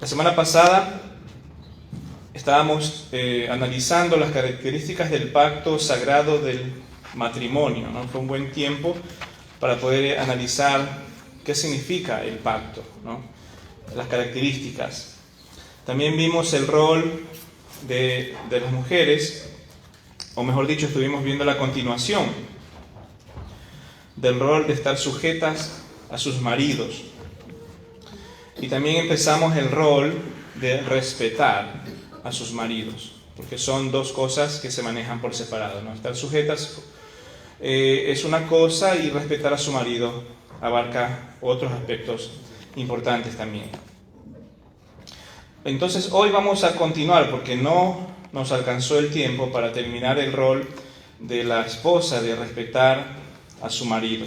La semana pasada estábamos analizando las características del pacto sagrado del matrimonio, ¿no? Fue un buen tiempo para poder analizar qué significa el pacto, ¿no? Las características. También vimos el rol de las mujeres, o mejor dicho, estuvimos viendo la continuación del rol de estar sujetas a sus maridos. Y también empezamos el rol de respetar a sus maridos, porque son dos cosas que se manejan por separado, ¿no? Estar sujetas es una cosa y respetar a su marido abarca otros aspectos importantes también. Entonces hoy vamos a continuar porque no nos alcanzó el tiempo para terminar el rol de la esposa de respetar a su marido.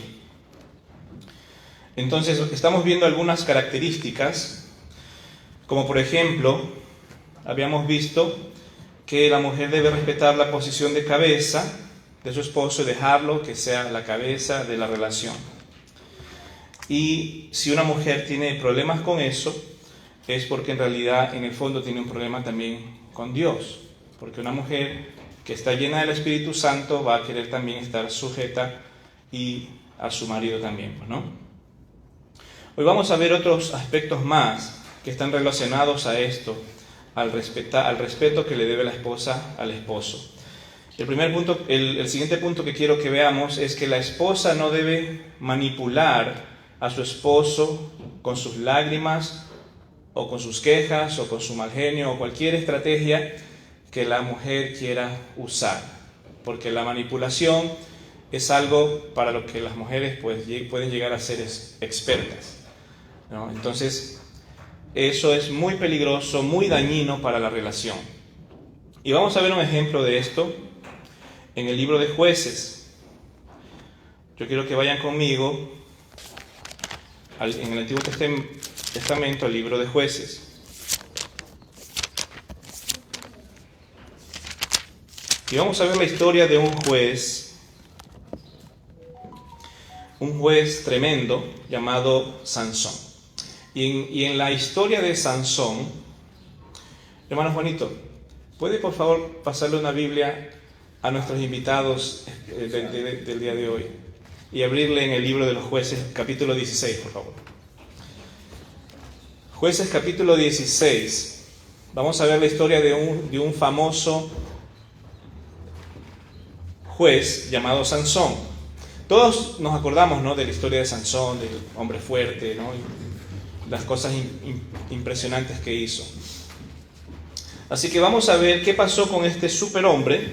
Entonces estamos viendo algunas características, como por ejemplo, habíamos visto que la mujer debe respetar la posición de cabeza de su esposo y dejarlo que sea la cabeza de la relación. Y si una mujer tiene problemas con eso, es porque en realidad en el fondo tiene un problema también con Dios, porque una mujer que está llena del Espíritu Santo va a querer también estar sujeta y a su marido también, ¿no? Hoy vamos a ver otros aspectos más que están relacionados a esto, al respeto que le debe la esposa al esposo. El siguiente punto que quiero que veamos es que la esposa no debe manipular a su esposo con sus lágrimas o con sus quejas o con su mal genio o cualquier estrategia que la mujer quiera usar, porque la manipulación es algo para lo que las mujeres pueden llegar a ser expertas, ¿no? Entonces, eso es muy peligroso, muy dañino para la relación. Y vamos a ver un ejemplo de esto en el libro de Jueces. Yo quiero que vayan conmigo en el Antiguo Testamento, al libro de Jueces. Y vamos a ver la historia de un juez tremendo llamado Sansón. Y en la historia de Sansón, hermano Juanito, ¿puede por favor pasarle una Biblia a nuestros invitados del día de hoy? Y abrirle en el libro de los Jueces, capítulo 16, por favor. Jueces, capítulo 16. Vamos a ver la historia de un famoso juez llamado Sansón. Todos nos acordamos, ¿no?, de la historia de Sansón, del hombre fuerte, ¿no?, y las cosas impresionantes que hizo. Así que vamos a ver qué pasó con este superhombre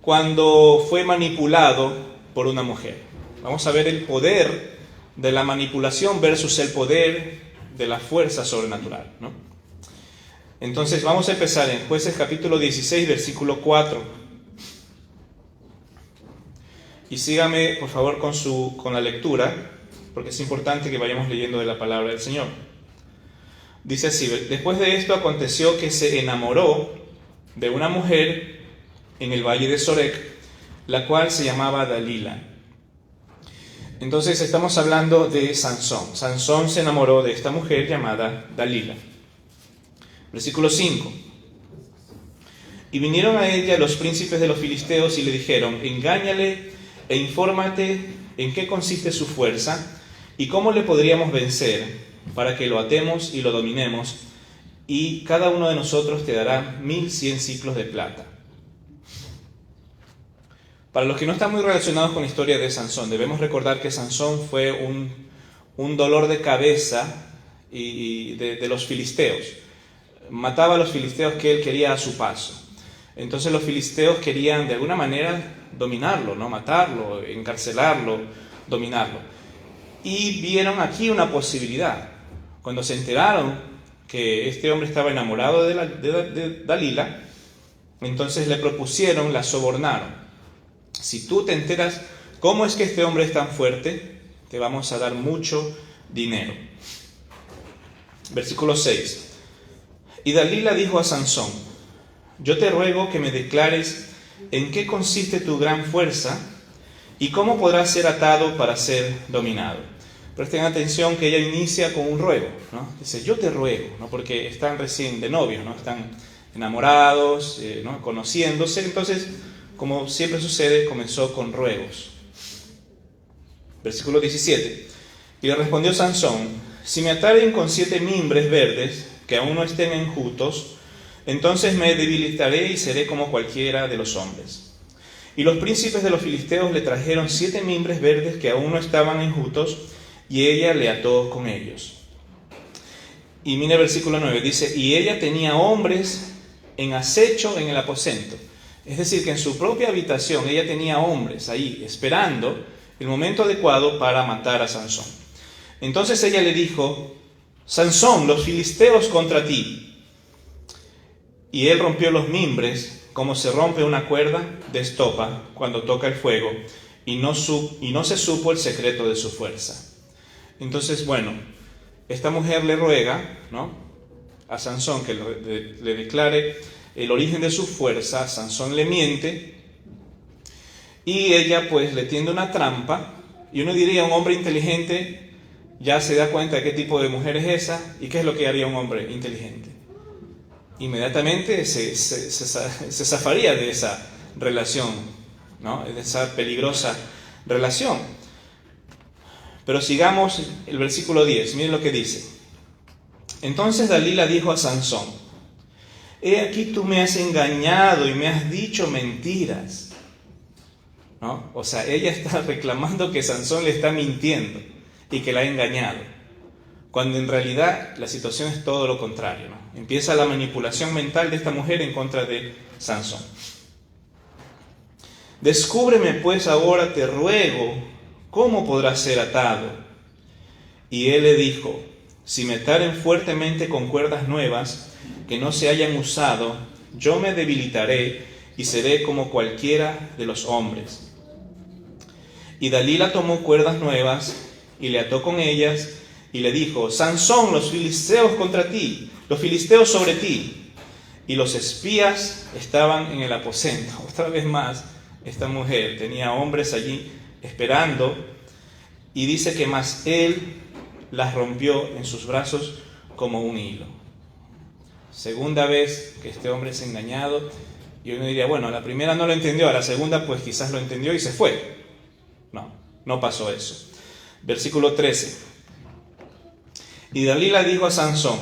cuando fue manipulado por una mujer. Vamos a ver el poder de la manipulación versus el poder de la fuerza sobrenatural, ¿no? Entonces vamos a empezar en Jueces capítulo 16, versículo 4. Y sígame, por favor, con la lectura, porque es importante que vayamos leyendo de la palabra del Señor. Dice así: después de esto aconteció que se enamoró de una mujer en el valle de Sorek, la cual se llamaba Dalila. Entonces estamos hablando de Sansón. Sansón se enamoró de esta mujer llamada Dalila. Versículo 5. Y vinieron a ella los príncipes de los filisteos y le dijeron: engáñale e infórmate en qué consiste su fuerza y cómo le podríamos vencer, para que lo atemos y lo dominemos, y cada uno de nosotros te dará 1,100 siclos de plata. Para los que no están muy relacionados con la historia de Sansón, debemos recordar que Sansón fue un dolor de cabeza de los filisteos. Mataba a los filisteos que él quería a su paso. Entonces los filisteos querían de alguna manera dominarlo, ¿no?, matarlo, encarcelarlo, dominarlo. Y vieron aquí una posibilidad. Cuando se enteraron que este hombre estaba enamorado de Dalila, entonces le propusieron, la sobornaron: si tú te enteras cómo es que este hombre es tan fuerte, te vamos a dar mucho dinero. Versículo 6. Y Dalila dijo a Sansón: yo te ruego que me declares en qué consiste tu gran fuerza y cómo podrás ser atado para ser dominado. Presten atención que ella inicia con un ruego, ¿no? Dice, yo te ruego, ¿no? Porque están recién de novios, ¿no? Están enamorados, ¿no? Conociéndose. Entonces, como siempre sucede, comenzó con ruegos. Versículo 17. Y le respondió Sansón, si me ataren con 7 mimbres verdes, que aún no estén enjutos, entonces me debilitaré y seré como cualquiera de los hombres. Y los príncipes de los filisteos le trajeron 7 mimbres verdes que aún no estaban enjutos, y ella le ató con ellos. Y mire el versículo 9, dice, y ella tenía hombres en acecho en el aposento. Es decir, que en su propia habitación ella tenía hombres ahí, esperando el momento adecuado para matar a Sansón. Entonces ella le dijo, Sansón, los filisteos contra ti. Y él rompió los mimbres, como se rompe una cuerda de estopa cuando toca el fuego, y no se supo el secreto de su fuerza. Entonces, bueno, esta mujer le ruega, ¿no?, a Sansón que le declare el origen de su fuerza. Sansón le miente y ella pues le tiende una trampa, y uno diría, un hombre inteligente ya se da cuenta de qué tipo de mujer es esa, y qué es lo que haría un hombre inteligente. Inmediatamente se zafaría de esa relación, ¿no?, de esa peligrosa relación. Pero sigamos el versículo 10, miren lo que dice. Entonces Dalila dijo a Sansón, he aquí tú me has engañado y me has dicho mentiras, ¿no? O sea, ella está reclamando que Sansón le está mintiendo y que la ha engañado, cuando en realidad la situación es todo lo contrario, ¿no? Empieza la manipulación mental de esta mujer en contra de Sansón. Descúbreme pues ahora, te ruego, ¿cómo podrá ser atado? Y él le dijo, si me ataren fuertemente con cuerdas nuevas que no se hayan usado, yo me debilitaré y seré como cualquiera de los hombres. Y Dalila tomó cuerdas nuevas y le ató con ellas y le dijo, Sansón, los filisteos contra ti, los filisteos sobre ti. Y los espías estaban en el aposento. Otra vez más, esta mujer tenía hombres allí esperando, y dice que más él las rompió en sus brazos como un hilo. Segunda vez que este hombre es engañado, y uno diría, bueno, a la primera no lo entendió, a la segunda pues quizás lo entendió y se fue. No pasó eso. Versículo 13. Y Dalila dijo a Sansón,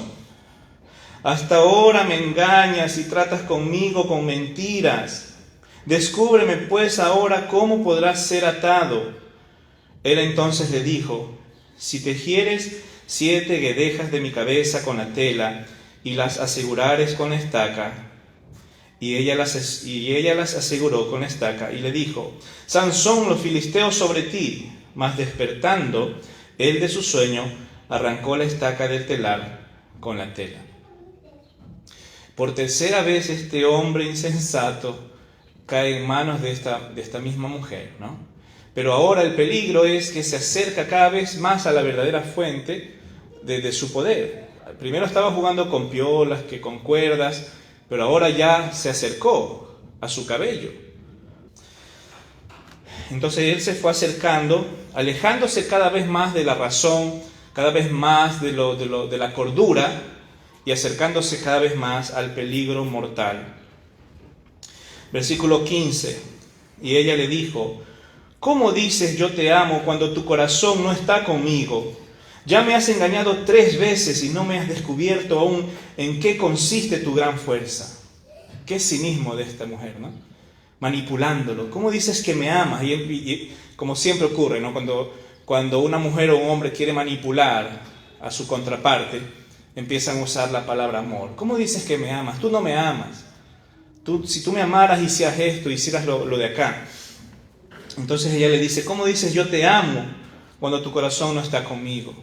hasta ahora me engañas y tratas conmigo con mentiras. Descúbreme pues ahora cómo podrás ser atado. Él entonces le dijo, si tejieres 7 guedejas de mi cabeza con la tela y las asegurares con estaca. Y ella las aseguró con estaca y le dijo, Sansón, los filisteos sobre ti. Mas despertando él de su sueño, arrancó la estaca del telar con la tela. Por tercera vez este hombre insensato cae en manos de esta misma mujer, ¿no? Pero ahora el peligro es que se acerca cada vez más a la verdadera fuente de su poder. Primero estaba jugando con piolas, que con cuerdas, pero ahora ya se acercó a su cabello. Entonces él se fue acercando, alejándose cada vez más de la razón, cada vez más de la cordura, y acercándose cada vez más al peligro mortal. Versículo 15. Y ella le dijo, ¿cómo dices yo te amo cuando tu corazón no está conmigo? Ya me has engañado 3 veces y no me has descubierto aún en qué consiste tu gran fuerza. Qué cinismo de esta mujer, ¿no? Manipulándolo. ¿Cómo dices que me amas? Y como siempre ocurre, ¿no? Cuando una mujer o un hombre quiere manipular a su contraparte, empiezan a usar la palabra amor. ¿Cómo dices que me amas? Tú no me amas. Si tú me amaras, hicieras esto, hicieras lo de acá. Entonces ella le dice, ¿cómo dices yo te amo cuando tu corazón no está conmigo?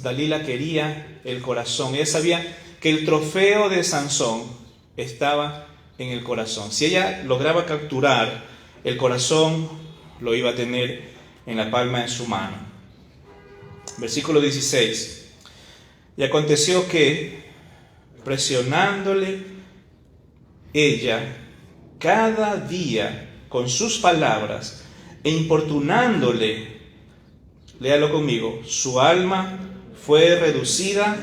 Dalila quería el corazón. Ella sabía que el trofeo de Sansón estaba en el corazón. Si ella lograba capturar el corazón, lo iba a tener en la palma de su mano. Versículo 16. Y aconteció que, presionándole ella cada día con sus palabras e importunándole léalo conmigo, su alma fue reducida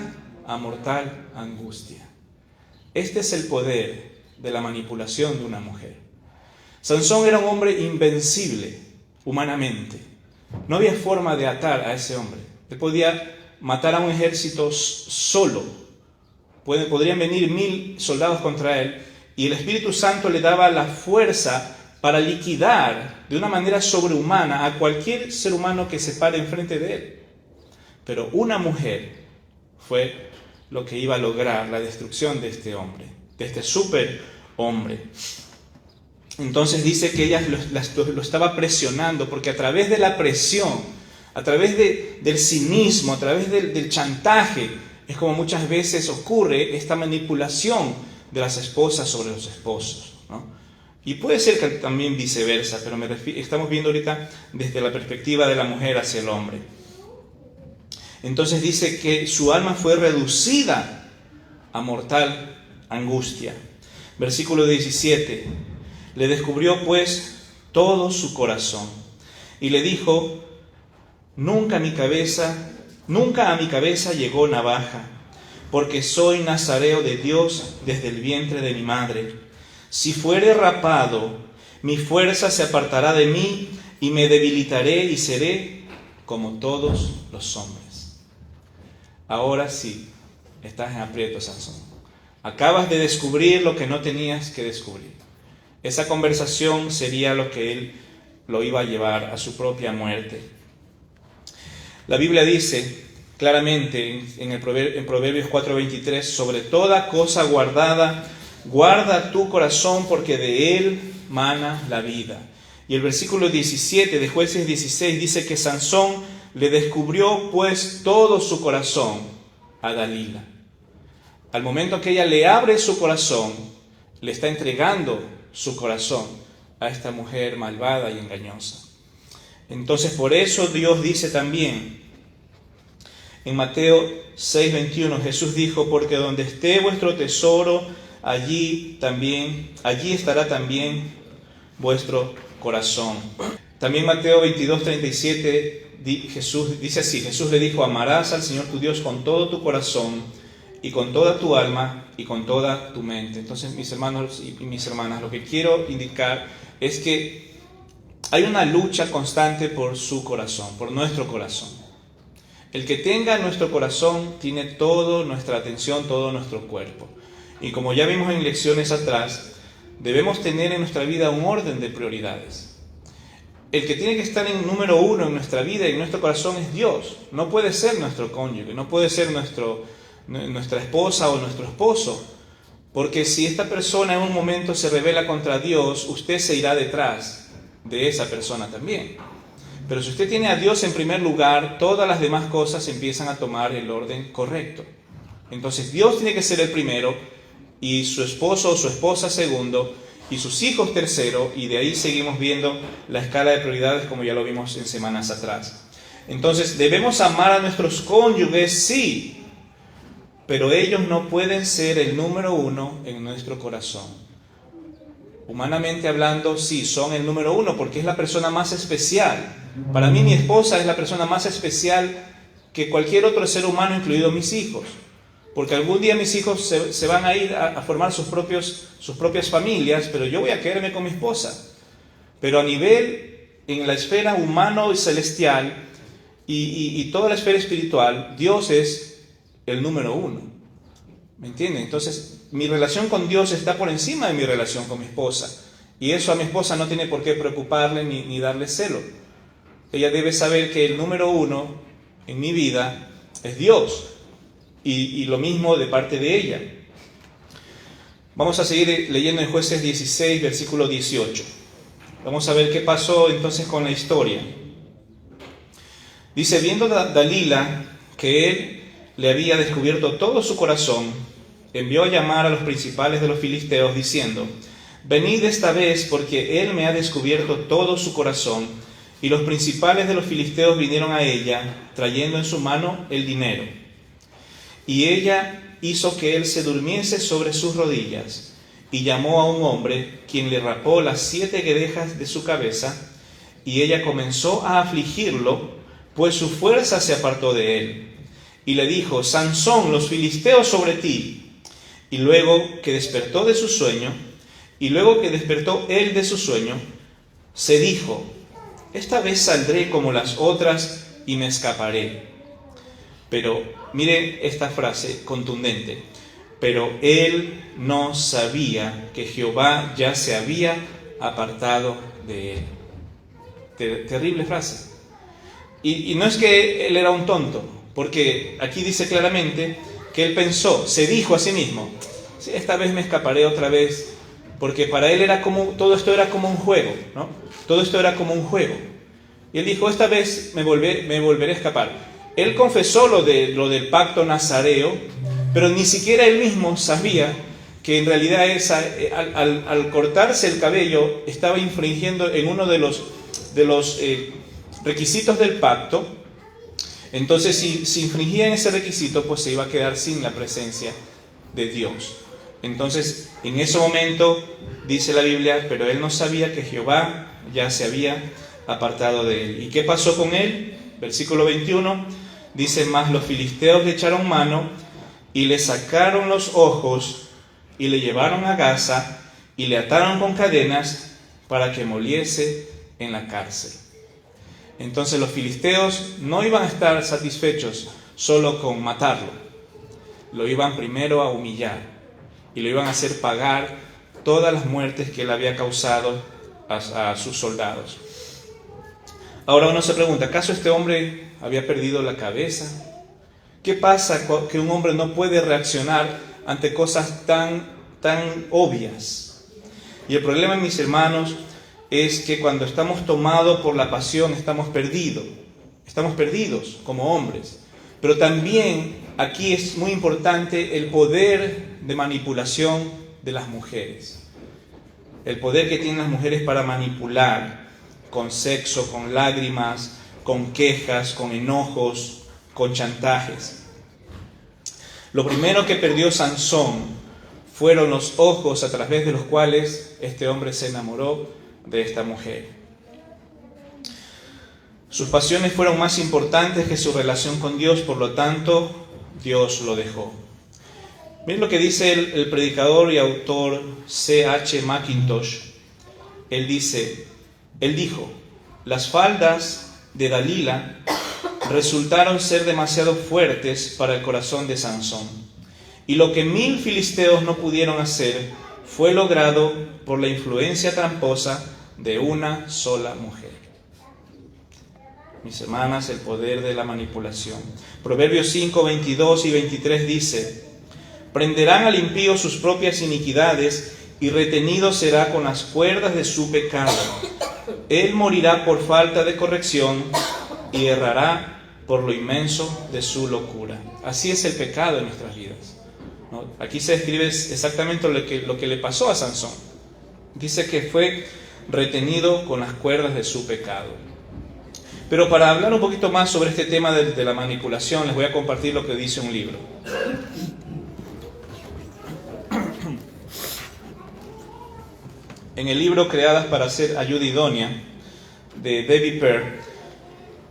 a mortal angustia. Este es el poder de la manipulación de una mujer. Sansón era un hombre invencible humanamente. No había forma de atar a ese hombre. Él podía matar a un ejército solo. Podrían venir 1000 soldados contra él y el Espíritu Santo le daba la fuerza para liquidar de una manera sobrehumana a cualquier ser humano que se pare enfrente de él. Pero una mujer fue lo que iba a lograr la destrucción de este hombre, de este superhombre. Entonces dice que ella lo estaba presionando, porque a través de la presión, a través del cinismo, a través del chantaje, es como muchas veces ocurre esta manipulación de las esposas sobre los esposos, ¿no? Y puede ser que también viceversa, pero estamos viendo ahorita desde la perspectiva de la mujer hacia el hombre. Entonces dice que su alma fue reducida a mortal angustia. Versículo 17. Le descubrió pues todo su corazón y le dijo: nunca a mi cabeza llegó navaja, porque soy nazareo de Dios desde el vientre de mi madre. Si fuere rapado, mi fuerza se apartará de mí y me debilitaré y seré como todos los hombres. Ahora sí, estás en aprieto, Sansón. Acabas de descubrir lo que no tenías que descubrir. Esa conversación sería lo que él lo iba a llevar a su propia muerte. La Biblia dice claramente en Proverbios 4:23, sobre toda cosa guardada, guarda tu corazón, porque de él mana la vida. Y el versículo 17 de Jueces 16 dice que Sansón le descubrió pues todo su corazón a Dalila. Al momento que ella le abre su corazón, le está entregando su corazón a esta mujer malvada y engañosa. Entonces por eso Dios dice también en Mateo 6:21, Jesús dijo: porque donde esté vuestro tesoro, allí estará también vuestro corazón. También Mateo 22:37, Jesús dice así: Jesús le dijo: amarás al Señor tu Dios con todo tu corazón y con toda tu alma y con toda tu mente. Entonces, mis hermanos y mis hermanas, lo que quiero indicar es que hay una lucha constante por su corazón, por nuestro corazón. El que tenga nuestro corazón tiene toda nuestra atención, todo nuestro cuerpo. Y como ya vimos en lecciones atrás, debemos tener en nuestra vida un orden de prioridades. El que tiene que estar en número uno en nuestra vida y en nuestro corazón es Dios. No puede ser nuestro cónyuge, no puede ser nuestra esposa o nuestro esposo. Porque si esta persona en un momento se rebela contra Dios, usted se irá detrás de esa persona también. Pero si usted tiene a Dios en primer lugar, todas las demás cosas empiezan a tomar el orden correcto. Entonces Dios tiene que ser el primero, y su esposo o su esposa segundo, y sus hijos tercero, y de ahí seguimos viendo la escala de prioridades como ya lo vimos en semanas atrás. Entonces, ¿debemos amar a nuestros cónyuges? Sí, pero ellos no pueden ser el número uno en nuestro corazón. Humanamente hablando, sí, son el número uno porque es la persona más especial. Para mí mi esposa es la persona más especial que cualquier otro ser humano, incluidos mis hijos. Porque algún día mis hijos se van a ir a formar sus propias familias, pero yo voy a quedarme con mi esposa. Pero a nivel, en la esfera humano y celestial y toda la esfera espiritual, Dios es el número uno. ¿Me entienden? Entonces, mi relación con Dios está por encima de mi relación con mi esposa. Y eso a mi esposa no tiene por qué preocuparle ni darle celo. Ella debe saber que el número uno en mi vida es Dios. Y lo mismo de parte de ella. Vamos a seguir leyendo en Jueces 16, versículo 18. Vamos a ver qué pasó entonces con la historia. Dice: viendo Dalila que él le había descubierto todo su corazón, envió a llamar a los principales de los filisteos, diciendo: venid esta vez, porque él me ha descubierto todo su corazón. Y los principales de los filisteos vinieron a ella, trayendo en su mano el dinero. Y ella hizo que él se durmiese sobre sus rodillas, y llamó a un hombre, quien le rapó las 7 guedejas de su cabeza, y ella comenzó a afligirlo, pues su fuerza se apartó de él. Y le dijo: Sansón, los filisteos sobre ti. Y luego que despertó él de su sueño, se dijo: esta vez saldré como las otras y me escaparé. Pero mire esta frase contundente: pero él no sabía que Jehová ya se había apartado de él. Terrible frase. Y no es que él era un tonto, porque aquí dice claramente que él pensó, se dijo a sí mismo: sí, esta vez me escaparé otra vez, porque para él era como, todo esto era como un juego, ¿no? Todo esto era como un juego. Y él dijo: esta vez me volveré a escapar. Él confesó lo del pacto nazareo, pero ni siquiera él mismo sabía que en realidad al cortarse el cabello estaba infringiendo en uno de los requisitos del pacto. Entonces, si infringía en ese requisito, pues se iba a quedar sin la presencia de Dios. Entonces, en ese momento, dice la Biblia, pero él no sabía que Jehová ya se había apartado de él. ¿Y qué pasó con él? Versículo 21, dice: mas los filisteos le echaron mano y le sacaron los ojos y le llevaron a Gaza y le ataron con cadenas para que moliese en la cárcel. Entonces los filisteos no iban a estar satisfechos solo con matarlo, lo iban primero a humillar y lo iban a hacer pagar todas las muertes que él había causado a sus soldados. Ahora uno se pregunta: ¿acaso este hombre había perdido la cabeza? ¿Qué pasa que un hombre no puede reaccionar ante cosas tan obvias? Y el problema, mis hermanos, es que cuando estamos tomados por la pasión estamos perdidos como hombres. Pero también aquí es muy importante el poder de manipulación de las mujeres. El poder que tienen las mujeres para manipular con sexo, con lágrimas, con quejas, con enojos, con chantajes. Lo primero que perdió Sansón fueron los ojos a través de los cuales este hombre se enamoró de esta mujer. Sus pasiones fueron más importantes que su relación con Dios, por lo tanto, Dios lo dejó. Miren lo que dice el predicador y autor C.H. Mackintosh. Él dijo: las faldas de Dalila resultaron ser demasiado fuertes para el corazón de Sansón, y lo que 1000 filisteos no pudieron hacer fue logrado por la influencia tramposa de una sola mujer. Mis hermanas, el poder de la manipulación. Proverbios 5, 22 y 23 dice: prenderán al impío sus propias iniquidades, y retenido será con las cuerdas de su pecado. Él morirá por falta de corrección, y errará por lo inmenso de su locura. Así es el pecado en nuestras vidas, ¿no? Aquí se describe exactamente lo que le pasó a Sansón. Dice que fue retenido con las cuerdas de su pecado. Pero para hablar un poquito más sobre este tema de la manipulación, les voy a compartir lo que dice un libro. En el libro Creadas para ser ayuda idónea, de Debbie Pearl,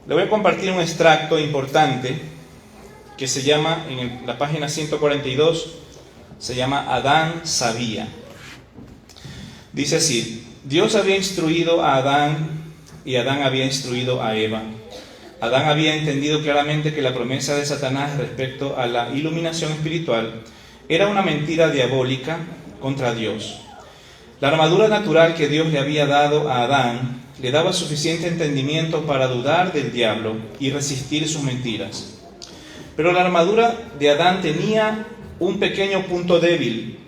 le voy a compartir un extracto importante que se llama, en la página 142, se llama Adán sabía. Dice así: Dios había instruido a Adán y Adán había instruido a Eva. Adán había entendido claramente que la promesa de Satanás respecto a la iluminación espiritual era una mentira diabólica contra Dios. La armadura natural que Dios le había dado a Adán le daba suficiente entendimiento para dudar del diablo y resistir sus mentiras. Pero la armadura de Adán tenía un pequeño punto débil.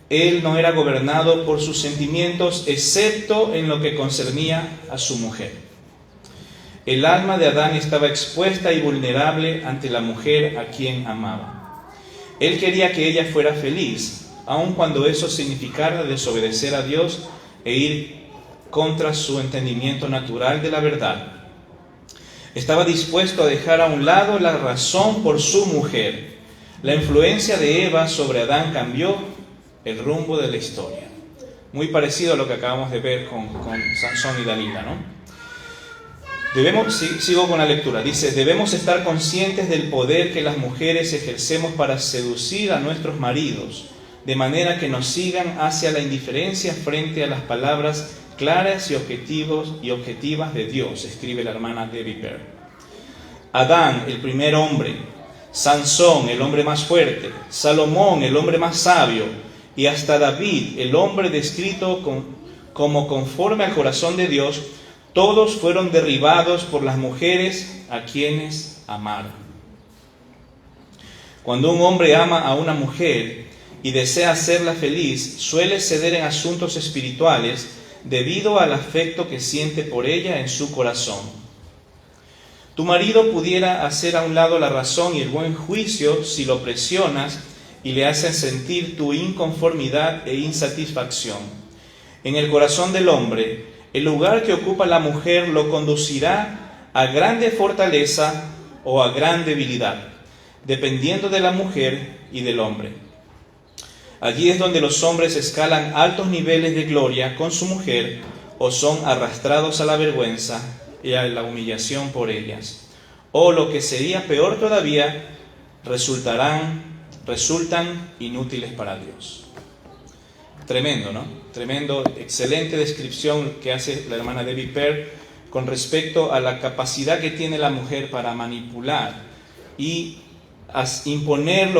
Él no era gobernado por sus sentimientos, excepto en lo que concernía a su mujer. El alma de Adán estaba expuesta y vulnerable ante la mujer a quien amaba. Él quería que ella fuera feliz, aun cuando eso significara desobedecer a Dios e ir contra su entendimiento natural de la verdad. Estaba dispuesto a dejar a un lado la razón por su mujer. La influencia de Eva sobre Adán cambió el rumbo de la historia. Muy parecido a lo que acabamos de ver con Sansón y Dalila, ¿no? Sigo con la lectura. Dice, debemos estar conscientes del poder que las mujeres ejercemos para seducir a nuestros maridos, de manera que nos sigan hacia la indiferencia frente a las palabras claras y objetivas de Dios, escribe la hermana Debbie Pearl. Adán, el primer hombre, Sansón, el hombre más fuerte, Salomón, el hombre más sabio, y hasta David, el hombre descrito como conforme al corazón de Dios, todos fueron derribados por las mujeres a quienes amaron. Cuando un hombre ama a una mujer y desea hacerla feliz, suele ceder en asuntos espirituales debido al afecto que siente por ella en su corazón. Tu marido pudiera hacer a un lado la razón y el buen juicio si lo presionas y le haces sentir tu inconformidad e insatisfacción. En el corazón del hombre, el lugar que ocupa la mujer lo conducirá a grande fortaleza o a gran debilidad, dependiendo de la mujer y del hombre. Allí es donde los hombres escalan altos niveles de gloria con su mujer o son arrastrados a la vergüenza y a la humillación por ellas. O lo que sería peor todavía, resultan inútiles para Dios. Tremendo, ¿no? Tremendo, excelente descripción que hace la hermana Debbie Pearl con respecto a la capacidad que tiene la mujer para manipular y imponer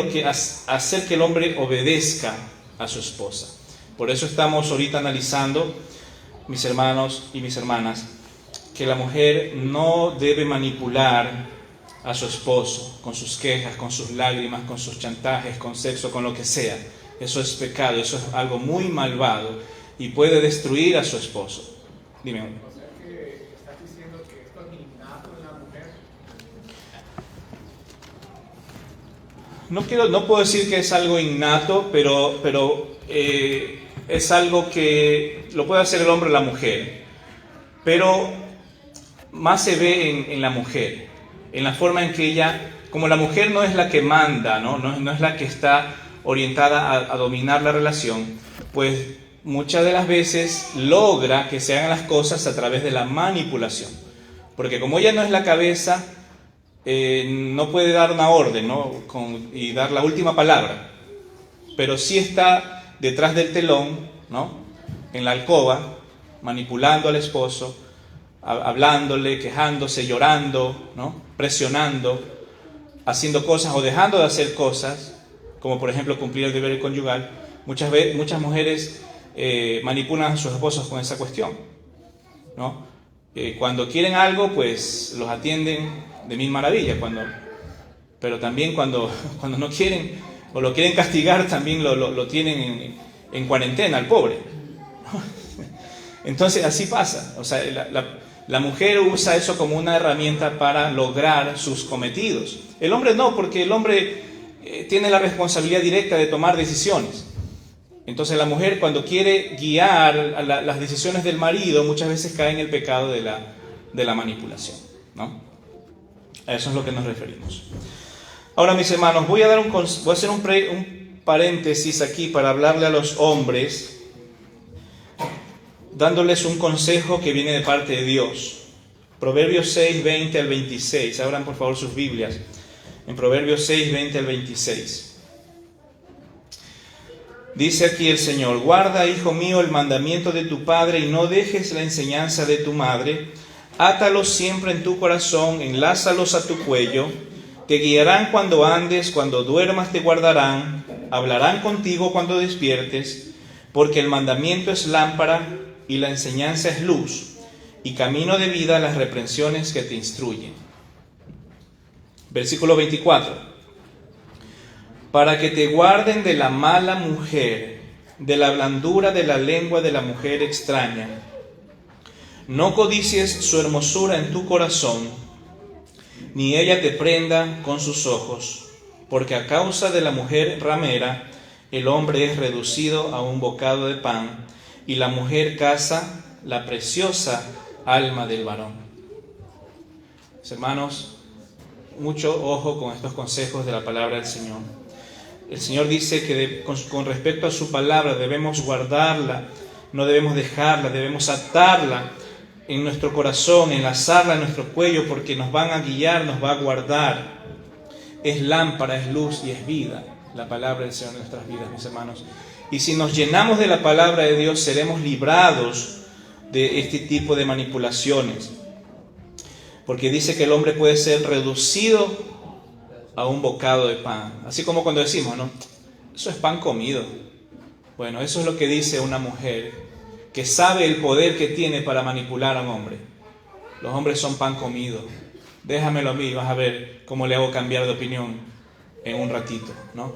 hacer que el hombre obedezca a su esposa. Por eso estamos ahorita analizando, mis hermanos y mis hermanas, que la mujer no debe manipular a su esposo con sus quejas, con sus lágrimas, con sus chantajes, con sexo, con lo que sea. Eso es pecado, eso es algo muy malvado y puede destruir a su esposo. Dime. O sea que estás diciendo que esto es innato en la mujer. No puedo decir que es algo innato, pero es algo que lo puede hacer el hombre o la mujer. Pero más se ve en la mujer, en la forma en que ella, como la mujer no es la que manda, no es la que está orientada a dominar la relación, pues muchas de las veces logra que se hagan las cosas a través de la manipulación. Porque como ella no es la cabeza, no puede dar una orden, y dar la última palabra, pero sí está detrás del telón, en la alcoba, manipulando al esposo, hablándole, quejándose, llorando, presionando, haciendo cosas o dejando de hacer cosas, como por ejemplo cumplir el deber conyugal. Muchas mujeres manipulan a sus esposos con esa cuestión, cuando quieren algo, pues los atienden de mil maravillas, pero también cuando no quieren o lo quieren castigar, también lo tienen en cuarentena al pobre. Entonces así pasa. O sea, la mujer usa eso como una herramienta para lograr sus cometidos. El hombre no, porque el hombre tiene la responsabilidad directa de tomar decisiones. Entonces la mujer, cuando quiere guiar las decisiones del marido, muchas veces cae en el pecado de la manipulación, A eso es lo que nos referimos. Ahora, mis hermanos, voy a hacer un paréntesis aquí para hablarle a los hombres, dándoles un consejo que viene de parte de Dios. Proverbios 6, 20 al 26. Abran por favor sus Biblias. En Proverbios 6, 20 al 26. Dice aquí el Señor: guarda, hijo mío, el mandamiento de tu padre y no dejes la enseñanza de tu madre. Átalos siempre en tu corazón, enlázalos a tu cuello. Te guiarán cuando andes, cuando duermas te guardarán. Hablarán contigo cuando despiertes. Porque el mandamiento es lámpara y la enseñanza es luz, y camino de vida las reprensiones que te instruyen. Versículo 24. Para que te guarden de la mala mujer, de la blandura de la lengua de la mujer extraña. No codicies su hermosura en tu corazón, ni ella te prenda con sus ojos, porque a causa de la mujer ramera, el hombre es reducido a un bocado de pan, y la mujer caza la preciosa alma del varón. Hermanos, mucho ojo con estos consejos de la palabra del Señor. El Señor dice que con respecto a su palabra debemos guardarla, no debemos dejarla, debemos atarla en nuestro corazón, enlazarla en nuestro cuello, porque nos van a guiar, nos va a guardar. Es lámpara, es luz y es vida, la palabra del Señor en nuestras vidas, mis hermanos. Y si nos llenamos de la palabra de Dios, seremos librados de este tipo de manipulaciones. Porque dice que el hombre puede ser reducido a un bocado de pan. Así como cuando decimos, ¿no? Eso es pan comido. Bueno, eso es lo que dice una mujer que sabe el poder que tiene para manipular a un hombre. Los hombres son pan comido. Déjamelo a mí, vas a ver cómo le hago cambiar de opinión en un ratito, ¿no?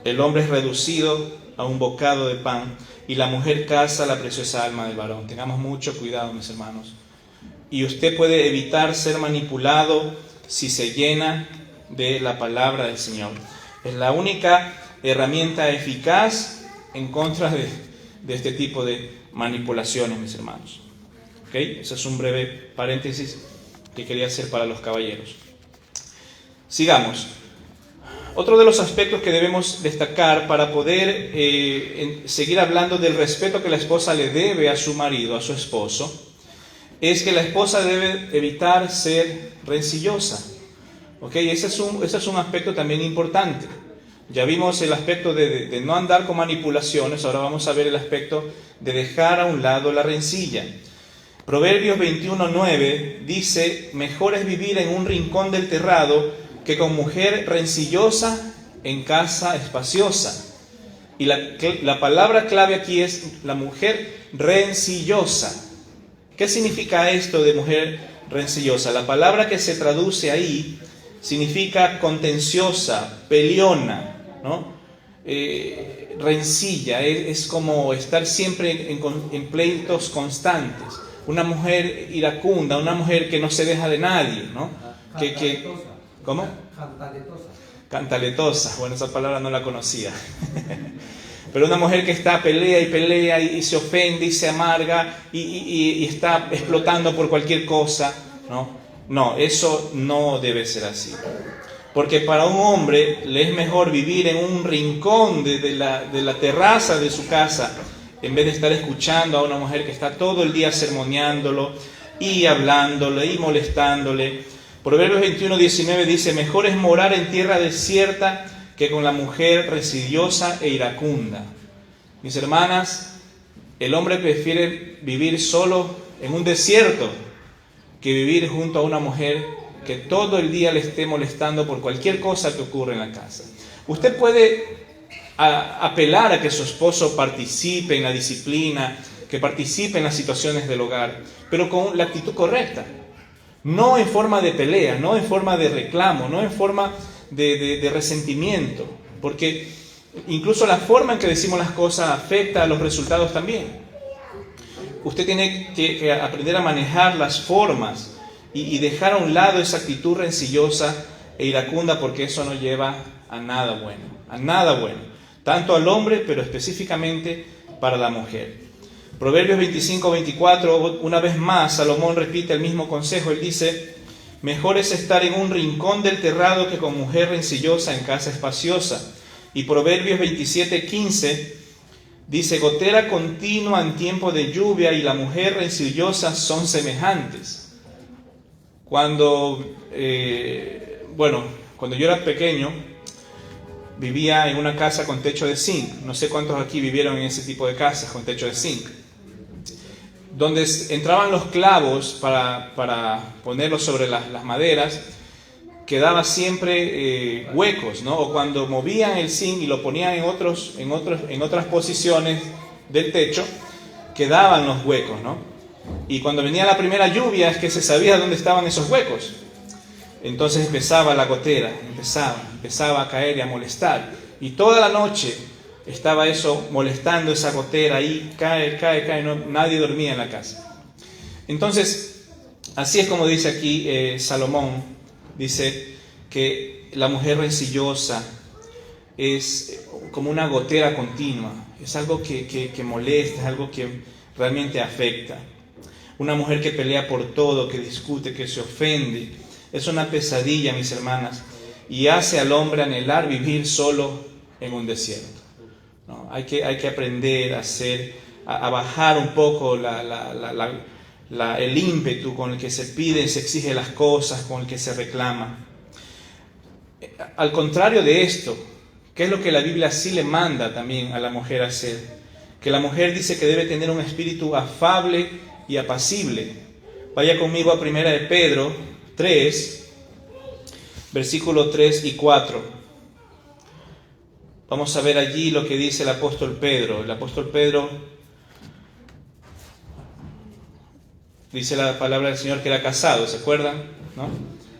El hombre es reducido a un bocado de pan y la mujer caza la preciosa alma del varón. Tengamos mucho cuidado, mis hermanos. Y usted puede evitar ser manipulado si se llena de la palabra del Señor. Es la única herramienta eficaz en contra de este tipo de manipulaciones, mis hermanos. ¿Ok? Ese es un breve paréntesis que quería hacer para los caballeros. Sigamos. Otro de los aspectos que debemos destacar para poder seguir hablando del respeto que la esposa le debe a su marido, a su esposo, es que la esposa debe evitar ser rencillosa. ¿Ok? Ese es un aspecto también importante. Ya vimos el aspecto de no andar con manipulaciones, ahora vamos a ver el aspecto de dejar a un lado la rencilla. Proverbios 21:9 dice: mejor es vivir en un rincón del terrado que con mujer rencillosa en casa espaciosa. Y la palabra clave aquí es la mujer rencillosa. ¿Qué significa esto de mujer rencillosa? La palabra que se traduce ahí significa contenciosa, peleona, ¿no? Rencilla, es como estar siempre en pleitos constantes. Una mujer iracunda, una mujer que no se deja de nadie, ¿no? ¿Cómo? Cantaletosa. Bueno, esa palabra no la conocía. Pero una mujer que está pelea y se ofende y se amarga y está explotando por cualquier cosa, ¿no? No, eso no debe ser así. Porque para un hombre le es mejor vivir en un rincón de la terraza de su casa, en vez de estar escuchando a una mujer que está todo el día sermoneándolo y hablándole y molestándole. Proverbios 21:19 dice: mejor es morar en tierra desierta que con la mujer rencillosa e iracunda. Mis hermanas, el hombre prefiere vivir solo en un desierto que vivir junto a una mujer que todo el día le esté molestando por cualquier cosa que ocurre en la casa. Usted puede apelar a que su esposo participe en la disciplina, que participe en las situaciones del hogar, pero con la actitud correcta. No en forma de pelea, no en forma de reclamo, no en forma de resentimiento, porque incluso la forma en que decimos las cosas afecta a los resultados también. Usted tiene que aprender a manejar las formas y dejar a un lado esa actitud rencillosa e iracunda, porque eso no lleva a nada bueno, tanto al hombre, pero específicamente para la mujer. Proverbios 25:24, una vez más, Salomón repite el mismo consejo. Él dice: mejor es estar en un rincón del terrado que con mujer rencillosa en casa espaciosa. Y Proverbios 27:15 dice: gotera continua en tiempo de lluvia y la mujer rencillosa son semejantes. Cuando yo era pequeño, vivía en una casa con techo de zinc. No sé cuántos aquí vivieron en ese tipo de casas con techo de zinc, donde entraban los clavos para ponerlos sobre las maderas. Quedaba siempre huecos, ¿no? O cuando movían el zinc y lo ponían en otras posiciones del techo, quedaban los huecos, ¿no? Y cuando venía la primera lluvia es que se sabía dónde estaban esos huecos. Entonces empezaba la gotera, empezaba a caer y a molestar. Y toda la noche estaba eso molestando, esa gotera ahí, cae, nadie dormía en la casa. Entonces, así es como dice aquí Salomón, dice que la mujer rencillosa es como una gotera continua, es algo que molesta, es algo que realmente afecta. Una mujer que pelea por todo, que discute, que se ofende, es una pesadilla, mis hermanas, y hace al hombre anhelar vivir solo en un desierto, ¿no? Hay que aprender a bajar un poco el ímpetu con el que se pide, se exige las cosas, con el que se reclama. Al contrario de esto, ¿qué es lo que la Biblia sí le manda también a la mujer hacer? Que la mujer dice que debe tener un espíritu afable y apacible. Vaya conmigo a 1 de Pedro 3, versículos 3 y 4. Vamos a ver allí lo que dice el apóstol Pedro. El apóstol Pedro dice la palabra del Señor que era casado, ¿se acuerdan? ¿No?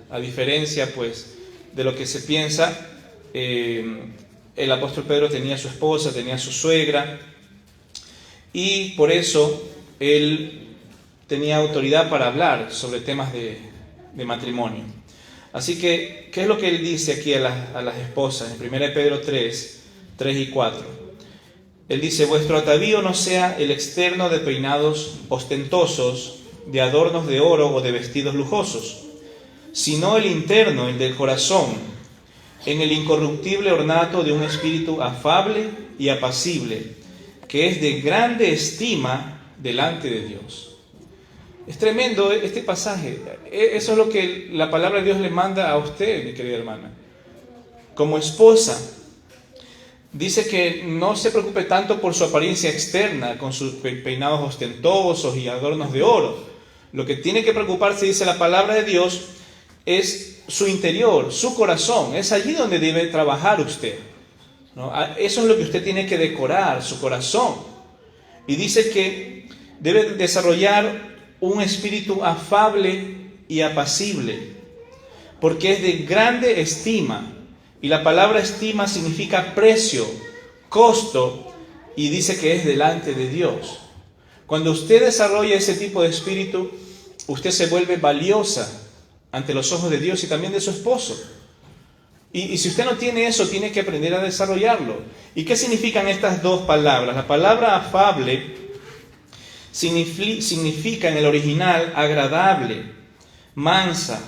A diferencia, pues, de lo que se piensa, el apóstol Pedro tenía su esposa, tenía su suegra, y por eso él tenía autoridad para hablar sobre temas de matrimonio. Así que, ¿qué es lo que él dice aquí a las esposas? En 1 Pedro 3 y 4. Él dice: vuestro atavío no sea el externo de peinados ostentosos, de adornos de oro o de vestidos lujosos, sino el interno, el del corazón, en el incorruptible ornato de un espíritu afable y apacible, que es de grande estima delante de Dios. Es tremendo este pasaje. Eso es lo que la palabra de Dios le manda a usted, mi querida hermana. Como esposa, dice que no se preocupe tanto por su apariencia externa, con sus peinados ostentosos y adornos de oro. Lo que tiene que preocuparse, dice la palabra de Dios, es su interior, su corazón. Es allí donde debe trabajar usted, ¿no? Eso es lo que usted tiene que decorar, su corazón. Y dice que debe desarrollar un espíritu afable y apacible, porque es de grande estima. Y la palabra estima significa precio, costo, y dice que es delante de Dios. Cuando usted desarrolla ese tipo de espíritu, usted se vuelve valiosa ante los ojos de Dios y también de su esposo. Y si usted no tiene eso, tiene que aprender a desarrollarlo. ¿Y qué significan estas dos palabras? La palabra afable significa en el original agradable, mansa,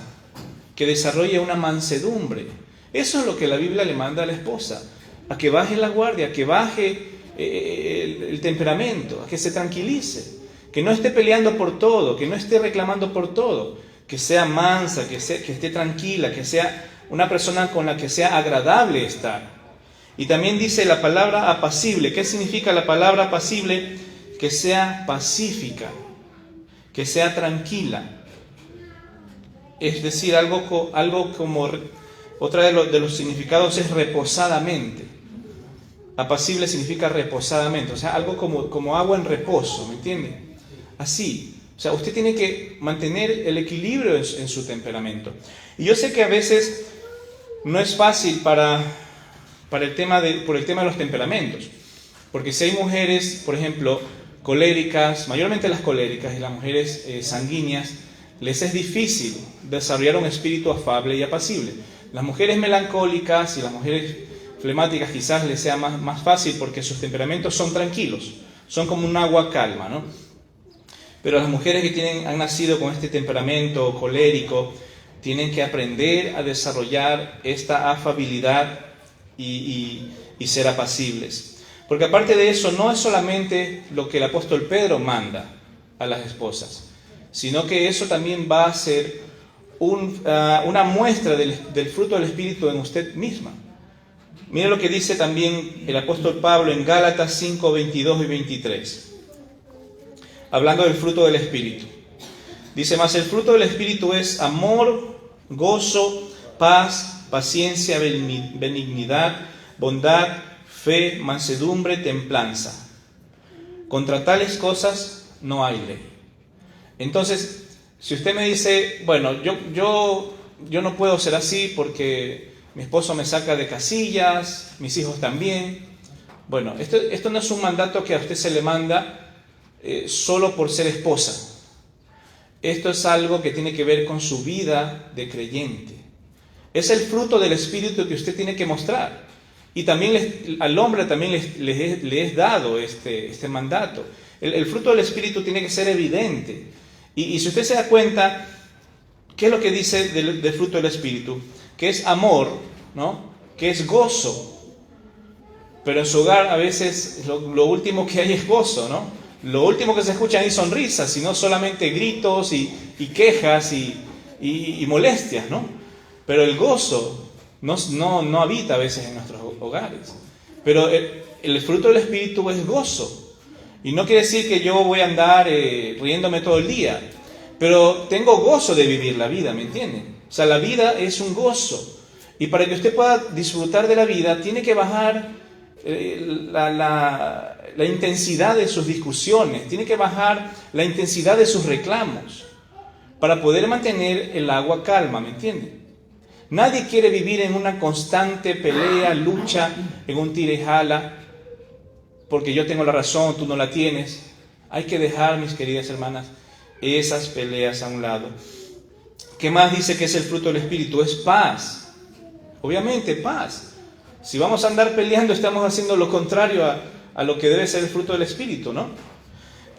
que desarrolle una mansedumbre. Eso es lo que la Biblia le manda a la esposa, a que baje la guardia, a que baje el temperamento, a que se tranquilice, que no esté peleando por todo, que no esté reclamando por todo, que sea mansa, que esté tranquila, que sea una persona con la que sea agradable estar. Y también dice la palabra apacible. ¿Qué significa la palabra apacible? Que sea pacífica, que sea tranquila. Es decir, algo como, otra de los significados es reposadamente. Apacible significa reposadamente, o sea, algo como agua en reposo, ¿me entiende? Así. O sea, usted tiene que mantener el equilibrio en su temperamento. Y yo sé que a veces no es fácil por el tema de los temperamentos. Porque si hay mujeres, por ejemplo, coléricas, mayormente las coléricas y las mujeres sanguíneas, les es difícil desarrollar un espíritu afable y apacible. Las mujeres melancólicas y las mujeres flemáticas quizás les sea más fácil porque sus temperamentos son tranquilos, son como un agua calma, ¿no? Pero las mujeres que han nacido con este temperamento colérico tienen que aprender a desarrollar esta afabilidad y ser apacibles. Porque aparte de eso, no es solamente lo que el apóstol Pedro manda a las esposas, sino que eso también va a ser una muestra del fruto del Espíritu en usted misma. Mire lo que dice también el apóstol Pablo en Gálatas 5, 22 y 23. Hablando del fruto del Espíritu. Dice: mas el fruto del Espíritu es amor, gozo, paz, paciencia, benignidad, bondad, fe, mansedumbre, templanza. Contra tales cosas no hay ley. Entonces, si usted me dice, bueno, yo no puedo ser así porque mi esposo me saca de casillas, mis hijos también. Bueno, esto no es un mandato que a usted se le manda solo por ser esposa. Esto es algo que tiene que ver con su vida de creyente. Es el fruto del Espíritu que usted tiene que mostrar. Y también al hombre también le es dado este mandato. El fruto del Espíritu tiene que ser evidente. Y si usted se da cuenta, ¿qué es lo que dice del fruto del Espíritu? Que es amor, ¿no? Que es gozo. Pero en su hogar a veces lo último que hay es gozo, ¿no? lo último que se escuchan ahí son risas, sino solamente gritos y quejas y molestias, ¿no? Pero el gozo no habita a veces en nuestros hogares. Pero el fruto del Espíritu es gozo. Y no quiere decir que yo voy a andar riéndome todo el día, pero tengo gozo de vivir la vida, ¿me entienden? O sea, la vida es un gozo. Y para que usted pueda disfrutar de la vida, tiene que bajar la intensidad de sus discusiones, tiene que bajar la intensidad de sus reclamos, para poder mantener el agua calma, ¿me entienden? Nadie quiere vivir en una constante pelea, lucha, en un tira y jala, porque yo tengo la razón, tú no la tienes. Hay que dejar, mis queridas hermanas, esas peleas a un lado. ¿Qué más dice que es el fruto del Espíritu? Es paz. Obviamente, paz. Si vamos a andar peleando, estamos haciendo lo contrario a lo que debe ser el fruto del Espíritu, ¿no?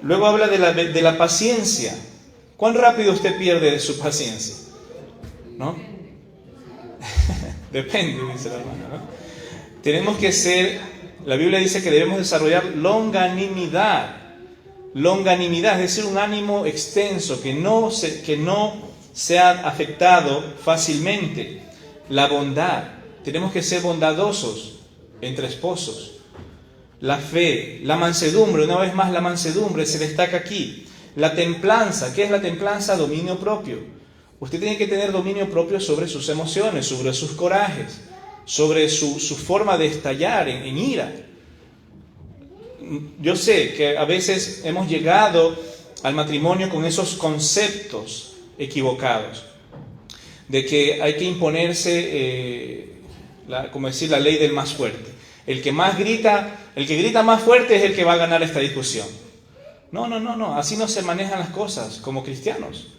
Luego habla de la paciencia. ¿Cuán rápido usted pierde su paciencia? ¿No? Depende, dice la hermana, ¿no? Tenemos que la Biblia dice que debemos desarrollar longanimidad. Longanimidad, es decir, un ánimo extenso, que no sea afectado fácilmente. La bondad, tenemos que ser bondadosos entre esposos. La fe, la mansedumbre, una vez más la mansedumbre se destaca aquí. La templanza, ¿qué es la templanza? Dominio propio. Usted tiene que tener dominio propio sobre sus emociones, sobre sus corajes, sobre su forma de estallar en ira. Yo sé que a veces hemos llegado al matrimonio con esos conceptos equivocados, de que hay que imponerse, la ley del más fuerte. El que grita más fuerte es el que va a ganar esta discusión. No, así no se manejan las cosas como cristianos.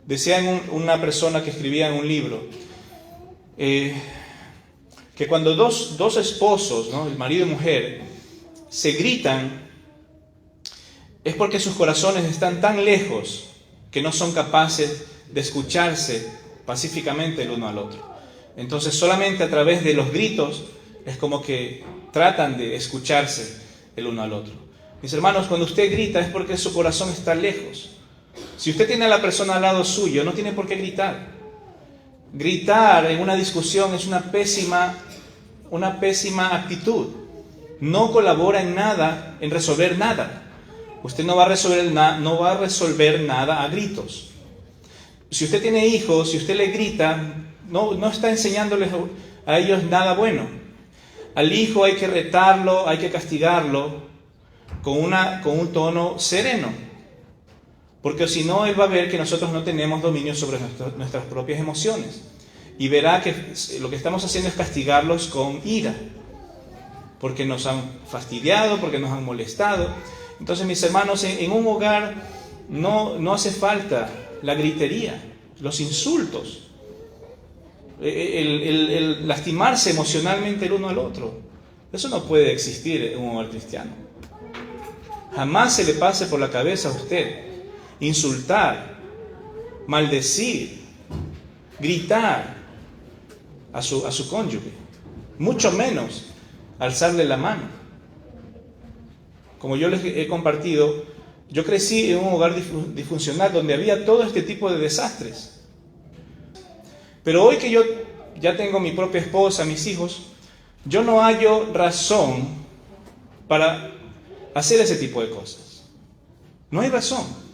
Decía una persona que escribía en un libro, que cuando dos esposos, ¿no?, el marido y mujer, se gritan, es porque sus corazones están tan lejos que no son capaces de escucharse pacíficamente el uno al otro. Entonces solamente a través de los gritos es como que tratan de escucharse el uno al otro. Mis hermanos, cuando usted grita es porque su corazón está lejos. Si usted tiene a la persona al lado suyo, no tiene por qué gritar. Gritar en una discusión es una pésima actitud. No colabora en nada, en resolver nada. Usted no va a resolver nada a gritos. Si usted tiene hijos, si usted le grita, no está enseñándoles a ellos nada bueno. Al hijo hay que retarlo, hay que castigarlo con un tono sereno. Porque si no, él va a ver que nosotros no tenemos dominio sobre nuestras propias emociones. Y verá que lo que estamos haciendo es castigarlos con ira. Porque nos han fastidiado, porque nos han molestado. Entonces, mis hermanos, en un hogar no hace falta la gritería, los insultos, el lastimarse emocionalmente el uno al otro. Eso no puede existir en un hogar cristiano. Jamás se le pase por la cabeza a usted insultar, maldecir, gritar a su cónyuge, mucho menos alzarle la mano. Como yo les he compartido, yo crecí en un hogar disfuncional donde había todo este tipo de desastres. Pero hoy que yo ya tengo mi propia esposa, mis hijos, yo no hallo razón para hacer ese tipo de cosas. No hay razón.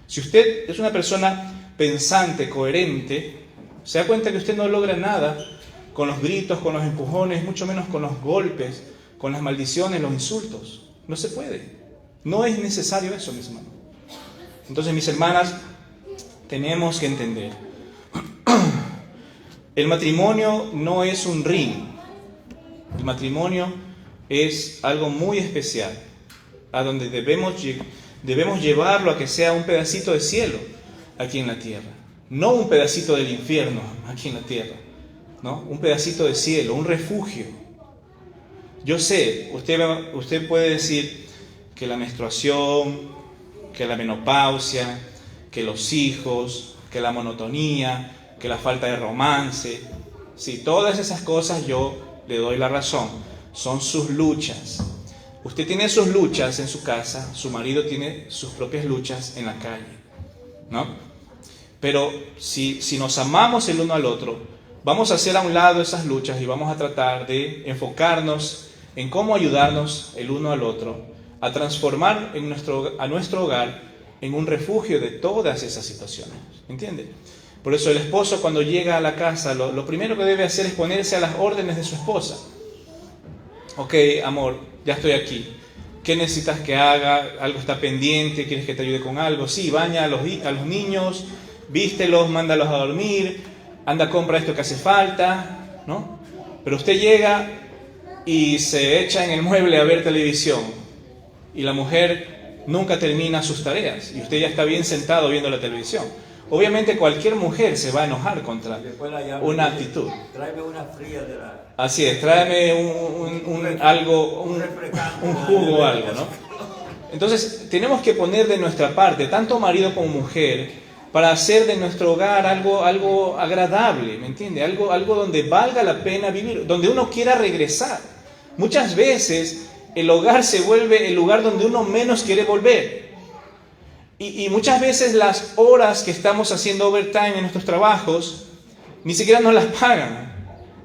Si usted es una persona pensante, coherente, se da cuenta que usted no logra nada con los gritos, con los empujones, mucho menos con los golpes, con las maldiciones, los insultos. No se puede. No es necesario eso, mis hermanos. Entonces, mis hermanas, tenemos que entender. El matrimonio no es un ring. El matrimonio es algo muy especial, a donde debemos llevarlo a que sea un pedacito de cielo aquí en la tierra. No un pedacito del infierno aquí en la tierra, ¿no? Un pedacito de cielo, un refugio. Yo sé, usted puede decir que la menstruación, que la menopausia, que los hijos, que la monotonía, que la falta de romance, sí, todas esas cosas yo le doy la razón, son sus luchas. Usted tiene sus luchas en su casa, su marido tiene sus propias luchas en la calle, ¿no? Pero si nos amamos el uno al otro, vamos a hacer a un lado esas luchas y vamos a tratar de enfocarnos en cómo ayudarnos el uno al otro a transformar a nuestro hogar en un refugio de todas esas situaciones, ¿entiende? Por eso el esposo, cuando llega a la casa, lo primero que debe hacer es ponerse a las órdenes de su esposa. Ok, amor, ya estoy aquí. ¿Qué necesitas que haga? ¿Algo está pendiente? ¿Quieres que te ayude con algo? Sí, baña a los niños, vístelos, mándalos a dormir, anda, compra esto que hace falta, ¿no? Pero usted llega y se echa en el mueble a ver televisión y la mujer nunca termina sus tareas y usted ya está bien sentado viendo la televisión. Obviamente cualquier mujer se va a enojar contra una actitud. Tráeme una fría de la... Así es, tráeme un jugo o algo, ¿no? Entonces tenemos que poner de nuestra parte, tanto marido como mujer, para hacer de nuestro hogar algo agradable, ¿me entiende? Algo donde valga la pena vivir, donde uno quiera regresar. Muchas veces el hogar se vuelve el lugar donde uno menos quiere volver. Y muchas veces las horas que estamos haciendo overtime en nuestros trabajos, ni siquiera nos las pagan.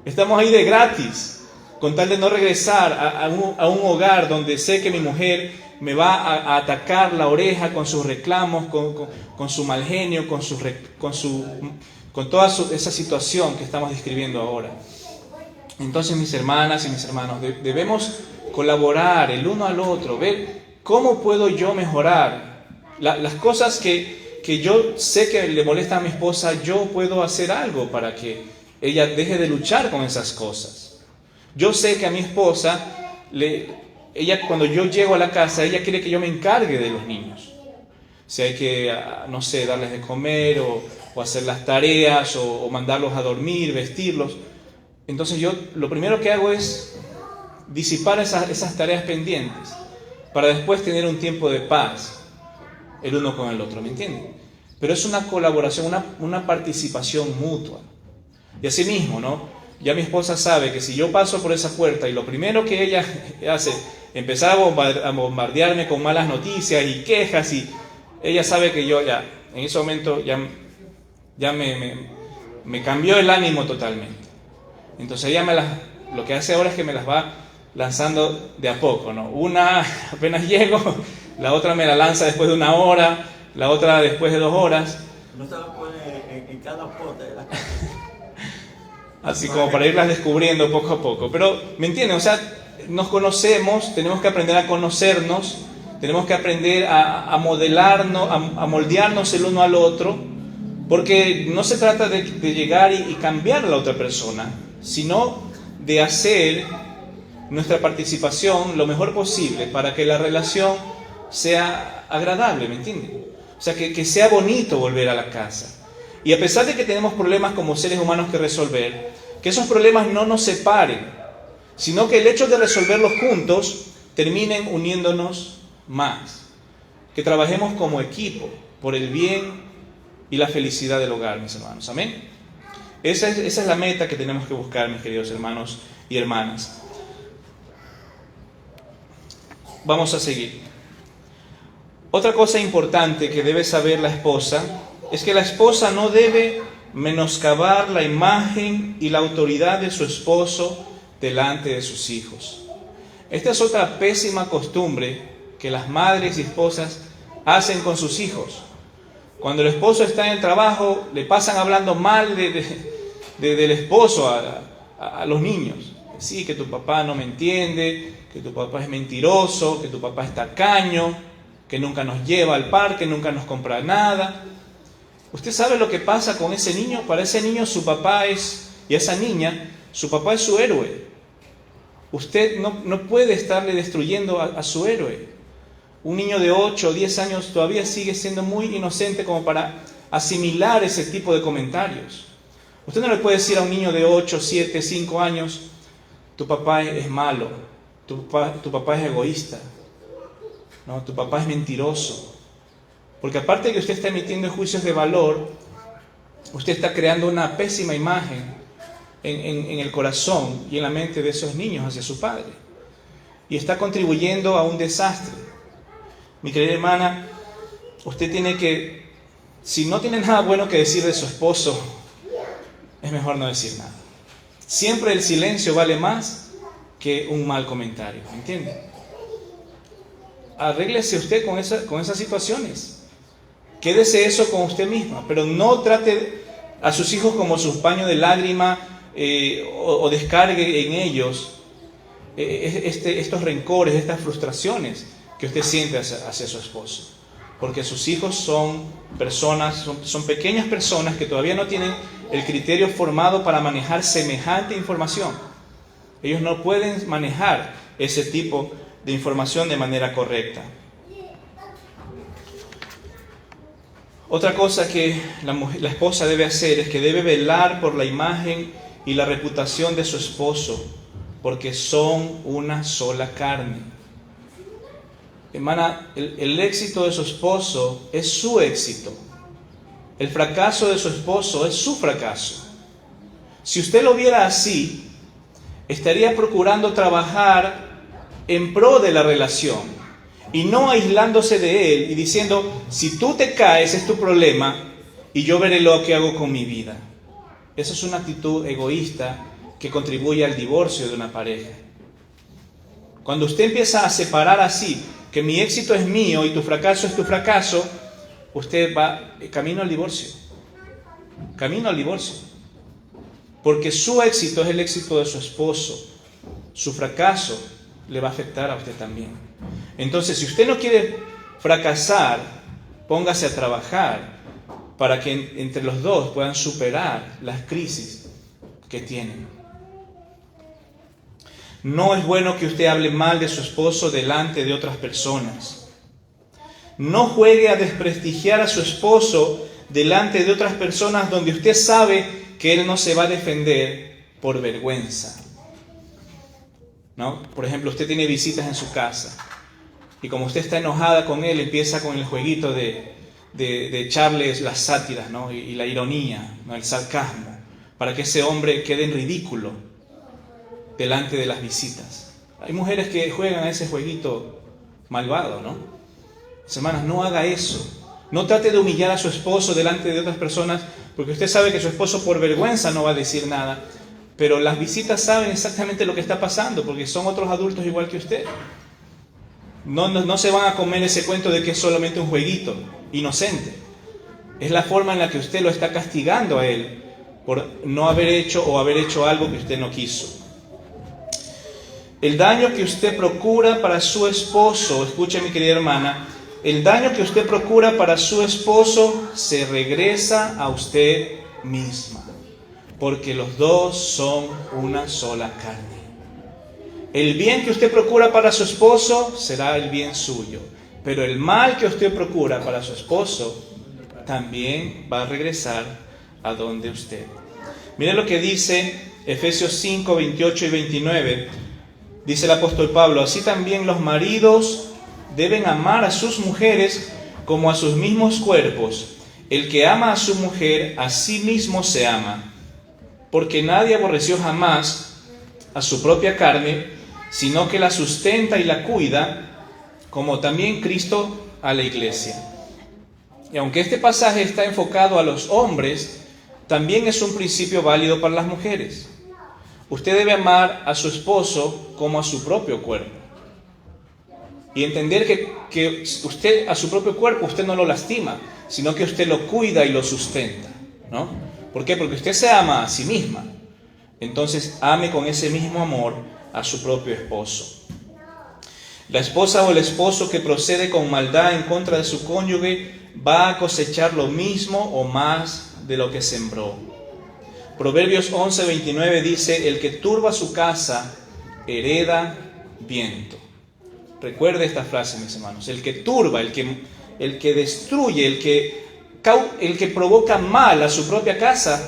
Estamos ahí de gratis, con tal de no regresar a un hogar donde sé que mi mujer me va a atacar la oreja con sus reclamos, con su mal genio, con toda esa situación que estamos describiendo ahora. Entonces, mis hermanas y mis hermanos, debemos colaborar el uno al otro, ver cómo puedo yo mejorar las cosas que yo sé que le molestan a mi esposa. Yo puedo hacer algo para que ella deje de luchar con esas cosas. Yo sé que a mi esposa, ella cuando yo llego a la casa, ella quiere que yo me encargue de los niños. Si hay que, no sé, darles de comer o hacer las tareas o mandarlos a dormir, vestirlos. Entonces yo lo primero que hago es disipar esas tareas pendientes para después tener un tiempo de paz el uno con el otro, ¿me entienden? Pero es una colaboración, una participación mutua. Y así mismo, ¿no? Ya mi esposa sabe que si yo paso por esa puerta y lo primero que ella hace, empezar a bombardearme con malas noticias y quejas, y ella sabe que yo ya, en ese momento ya me cambió el ánimo totalmente. Entonces ella lo que hace ahora es que me las va lanzando de a poco, ¿no? Una apenas llego, la otra me la lanza después de 1 hora, la otra después de 2 horas. No se la pone en cada pote de la casa. Así como para irlas descubriendo poco a poco. Pero, ¿me entienden? O sea, nos conocemos, tenemos que aprender a conocernos, tenemos que aprender a modelarnos, a moldearnos el uno al otro, porque no se trata de llegar y cambiar a la otra persona, sino de hacer nuestra participación lo mejor posible para que la relación sea agradable, ¿me entienden? O sea, que sea bonito volver a la casa. Y a pesar de que tenemos problemas como seres humanos que resolver, que esos problemas no nos separen, sino que el hecho de resolverlos juntos terminen uniéndonos más. Que trabajemos como equipo por el bien y la felicidad del hogar, mis hermanos. Amén. Esa es la meta que tenemos que buscar, mis queridos hermanos y hermanas. Vamos a seguir. Otra cosa importante que debe saber la esposa es que la esposa no debe menoscabar la imagen y la autoridad de su esposo delante de sus hijos. Esta es otra pésima costumbre que las madres y esposas hacen con sus hijos. Cuando el esposo está en el trabajo, le pasan hablando mal del esposo a los niños. Sí, que tu papá no me entiende, que tu papá es mentiroso, que tu papá es tacaño, que nunca nos lleva al parque, nunca nos compra nada. ¿Usted sabe lo que pasa con ese niño? Para ese niño su papá y esa niña, su papá es su héroe. Usted no puede estarle destruyendo a su héroe. Un niño de 8 o 10 años todavía sigue siendo muy inocente como para asimilar ese tipo de comentarios. Usted no le puede decir a un niño de 8, 7, 5 años, tu papá es malo, tu papá es egoísta, ¿no? Tu papá es mentiroso. Porque aparte de que usted está emitiendo juicios de valor, usted está creando una pésima imagen en el corazón y en la mente de esos niños hacia su padre. y está contribuyendo a un desastre. Mi querida hermana, usted tiene que, si no tiene nada bueno que decir de su esposo, es mejor no decir nada. Siempre el silencio vale más que un mal comentario, ¿entiende? Arréglese usted con esas situaciones. Quédese eso con usted misma, pero no trate a sus hijos como sus paños de lágrima o descargue en ellos estos rencores, estas frustraciones que usted siente hacia su esposo. Porque sus hijos son personas, son pequeñas personas que todavía no tienen el criterio formado para manejar semejante información. Ellos no pueden manejar ese tipo de información de manera correcta. Otra cosa que la esposa debe hacer es que debe velar por la imagen y la reputación de su esposo, porque son una sola carne. Hermana, el éxito de su esposo es su éxito. El fracaso de su esposo es su fracaso. Si usted lo viera así, estaría procurando trabajar en pro de la relación y no aislándose de él y diciendo, si tú te caes es tu problema y yo veré lo que hago con mi vida. Esa es una actitud egoísta que contribuye al divorcio de una pareja. Cuando usted empieza a separar así, que mi éxito es mío y tu fracaso es tu fracaso, usted va camino al divorcio. Camino al divorcio. Porque su éxito es el éxito de su esposo. Su fracaso le va a afectar a usted también. Entonces, si usted no quiere fracasar, póngase a trabajar para que entre los dos puedan superar las crisis que tienen. No es bueno que usted hable mal de su esposo delante de otras personas. No juegue a desprestigiar a su esposo delante de otras personas donde usted sabe que él no se va a defender por vergüenza. ¿No? Por ejemplo, usted tiene visitas en su casa y como usted está enojada con él, empieza con el jueguito de echarles las sátiras, ¿no? y la ironía, ¿no? El sarcasmo, para que ese hombre quede en ridículo delante de las visitas. Hay mujeres que juegan a ese jueguito malvado, ¿no? Hermanas, no haga eso. No trate de humillar a su esposo delante de otras personas, porque usted sabe que su esposo por vergüenza no va a decir nada, pero las visitas saben exactamente lo que está pasando, porque son otros adultos igual que usted. No se van a comer ese cuento de que es solamente un jueguito inocente. Es la forma en la que usted lo está castigando a él por no haber hecho o haber hecho algo que usted no quiso. El daño que usted procura para su esposo, escuche mi querida hermana, el daño que usted procura para su esposo se regresa a usted misma, porque los dos son una sola carne. El bien que usted procura para su esposo será el bien suyo, pero el mal que usted procura para su esposo también va a regresar a donde usted. Mire lo que dice Efesios 5, 28 y 29. Dice el apóstol Pablo, así también los maridos deben amar a sus mujeres como a sus mismos cuerpos. El que ama a su mujer, a sí mismo se ama, porque nadie aborreció jamás a su propia carne, sino que la sustenta y la cuida, como también Cristo a la iglesia. Y aunque este pasaje está enfocado a los hombres, también es un principio válido para las mujeres. Usted debe amar a su esposo como a su propio cuerpo. Y entender que usted a su propio cuerpo usted no lo lastima, sino que usted lo cuida y lo sustenta, ¿no? ¿Por qué? Porque usted se ama a sí misma. Entonces ame con ese mismo amor a su propio esposo. La esposa o el esposo que procede con maldad en contra de su cónyuge va a cosechar lo mismo o más de lo que sembró. Proverbios 11:29 dice, el que turba su casa hereda viento. Recuerde esta frase, mis hermanos. El que turba, el que destruye, el que provoca mal a su propia casa,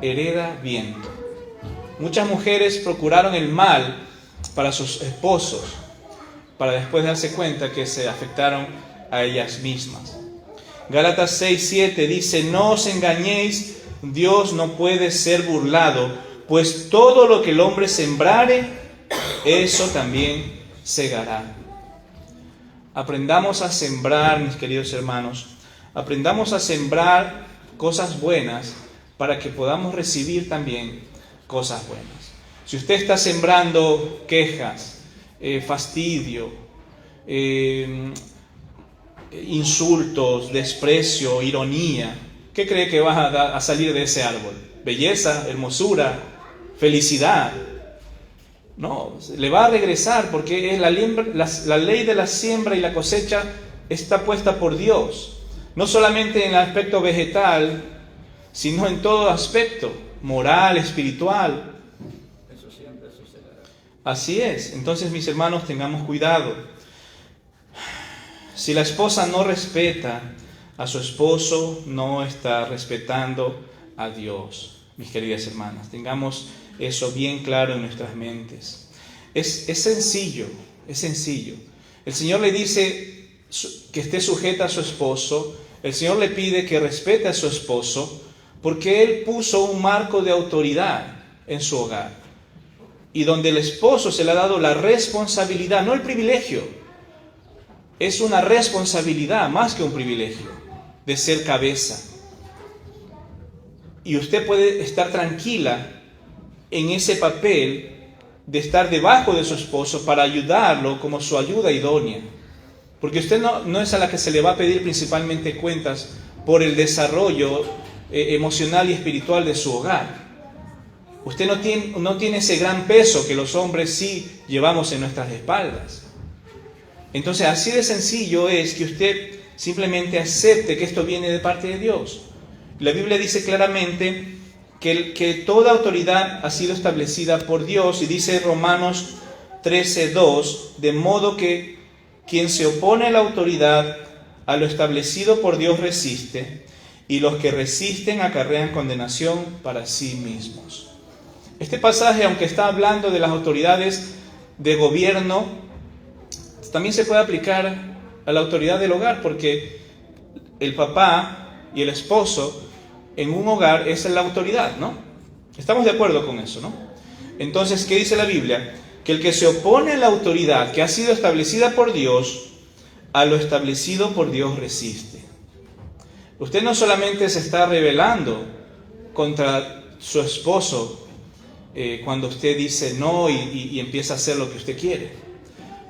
hereda viento. Muchas mujeres procuraron el mal para sus esposos, para después darse cuenta que se afectaron a ellas mismas. Gálatas 6:7 dice, no os engañéis, Dios no puede ser burlado, pues todo lo que el hombre sembrare, eso también cegará. Aprendamos a sembrar, mis queridos hermanos, aprendamos a sembrar cosas buenas para que podamos recibir también cosas buenas. Si usted está sembrando quejas, fastidio, insultos, desprecio, ironía, ¿qué cree que va a salir de ese árbol? Belleza, hermosura, felicidad. No, le va a regresar porque es la ley de la siembra y la cosecha está puesta por Dios. No solamente en el aspecto vegetal, sino en todo aspecto, moral, espiritual. Eso siempre sucederá. Así es. Entonces, mis hermanos, tengamos cuidado. Si la esposa no respeta a su esposo, no está respetando a Dios. Mis queridas hermanas, tengamos eso bien claro en nuestras mentes. Es sencillo, es sencillo. El Señor le dice que esté sujeta a su esposo. El Señor le pide que respete a su esposo porque Él puso un marco de autoridad en su hogar. Y donde el esposo se le ha dado la responsabilidad, no el privilegio, es una responsabilidad más que un privilegio, de ser cabeza. Y usted puede estar tranquila en ese papel de estar debajo de su esposo para ayudarlo como su ayuda idónea. Porque usted no es a la que se le va a pedir principalmente cuentas por el desarrollo emocional y espiritual de su hogar. Usted no tiene ese gran peso que los hombres sí llevamos en nuestras espaldas. Entonces, así de sencillo es que usted simplemente acepte que esto viene de parte de Dios. La Biblia dice claramente que toda autoridad ha sido establecida por Dios, y dice Romanos 13:2, de modo que quien se opone a la autoridad, a lo establecido por Dios resiste, y los que resisten acarrean condenación para sí mismos. Este pasaje, aunque está hablando de las autoridades de gobierno, también se puede aplicar a la autoridad del hogar, porque el papá y el esposo en un hogar es la autoridad, ¿no? Estamos de acuerdo con eso, ¿no? Entonces, ¿qué dice la Biblia? Que el que se opone a la autoridad que ha sido establecida por Dios, a lo establecido por Dios resiste. Usted no solamente se está rebelando contra su esposo cuando usted dice no y empieza a hacer lo que usted quiere.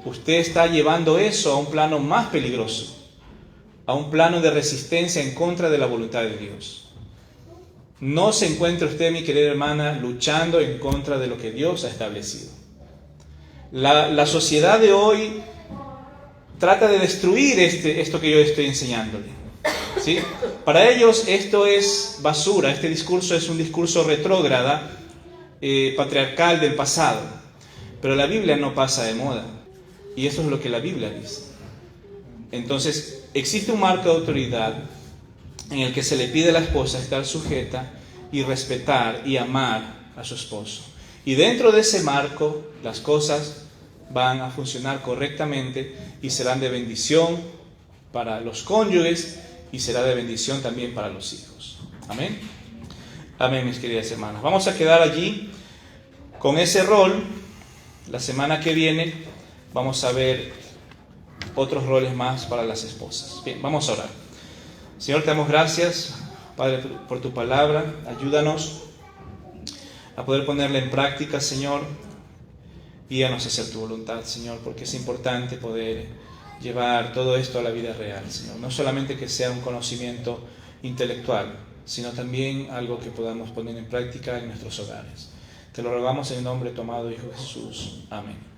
Usted está llevando eso a un plano más peligroso, a un plano de resistencia en contra de la voluntad de Dios. No se encuentra usted, mi querida hermana, luchando en contra de lo que Dios ha establecido. La sociedad de hoy trata de destruir esto que yo estoy enseñándole, ¿sí? Para ellos esto es basura, este discurso es un discurso retrógrada, patriarcal del pasado. Pero la Biblia no pasa de moda, y eso es lo que la Biblia dice. Entonces, existe un marco de autoridad en el que se le pide a la esposa estar sujeta y respetar y amar a su esposo. Y dentro de ese marco, las cosas van a funcionar correctamente y serán de bendición para los cónyuges y será de bendición también para los hijos. Amén. Amén, mis queridas hermanas. Vamos a quedar allí con ese rol. La semana que viene vamos a ver otros roles más para las esposas. Bien, vamos a orar. Señor, te damos gracias, Padre, por tu palabra. Ayúdanos a poder ponerla en práctica, Señor. Guíanos a hacer tu voluntad, Señor, porque es importante poder llevar todo esto a la vida real, Señor. No solamente que sea un conocimiento intelectual, sino también algo que podamos poner en práctica en nuestros hogares. Te lo rogamos en el nombre de tu amado Hijo Jesús. Amén.